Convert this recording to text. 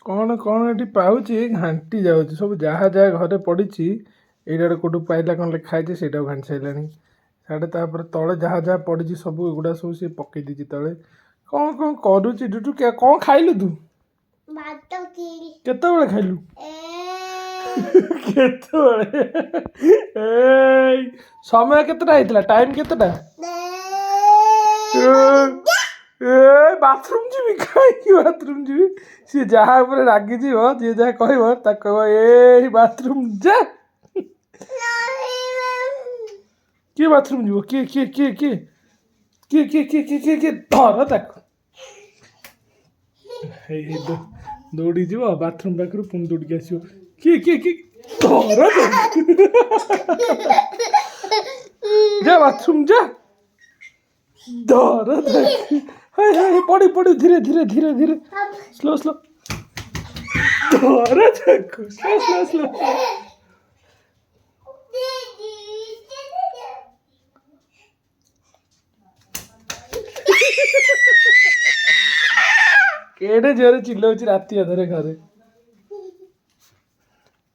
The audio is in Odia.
କ'ଣ କ'ଣ ଏଠି ପାଉଛି ଘାଣ୍ଟି ଯାଉଛି ସବୁ ଯାହା ଯାହା ଘରେ ପଡ଼ିଛି ଏଇଟା କେଉଁଠୁ ପାଇଲା କ'ଣ ଲେଖା ହେଇଛି ସେଇଟାକୁ ଘାଣ୍ଟି ସାରିଲାଣି। ସାଡ଼େ ତାପରେ ତଳେ ଯାହା ଯାହା ପଡ଼ିଛି ସବୁ ଏଗୁଡ଼ା ସବୁ ସିଏ ପକେଇ ଦେଇଛି ତଳେ। କ'ଣ କ'ଣ କରୁଛି ଡୁଡୁ? କ'ଣ ଖାଇଲୁ ତୁ? କେତେବେଳେ ଖାଇଲୁ? କେତେବେଳେ? ଏଇ ସମୟ କେତେଟା ହେଇଥିଲା? ଟାଇମ୍ କେତେଟା? ବାଥରୁମ୍ ଯିବି? କାହିଁକି ବାଥରୁମ୍ ଯିବି? ସିଏ ଯାହା ଉପରେ ରାଗିଯିବ, ଯିଏ ଯାହା କହିବ ତାକୁ କହିବ ଏଇ ବାଥରୁମ୍ ଯା। କିଏ ବାଥରୁମ୍ ଯିବ? କିଏ କିଏ କିଏ କିଏ କିଏ କିଏ କିଏ କିଏ କିଏ କିଏ ଧର ତାକୁ। ହେଇ ଦୌଡ଼ି ଯିବ ବାଥରୁମ୍ ପାଖରୁ ପୁଣି ଦୌଡ଼ିକି ଆସିବ। କିଏ କିଏ କିଏ ଧର ତାକୁ। ଯା ବାଥରୁମ୍ ଯା। ଧର ତାକୁ। ପଡ଼ି ପଡ଼ି ଧୀରେ ଧୀରେ ଧୀରେ ଧୀରେ ସ୍ଲୋ ସ୍ଲୋ ଧର ତାକୁ ସ୍ଲୋ ସ୍ଲୋ ସ୍ଲୋ। କେଡ଼େ ଜୋରେ ଚିଲଉଛି ରାତି ଅଧରେ ଘରେ।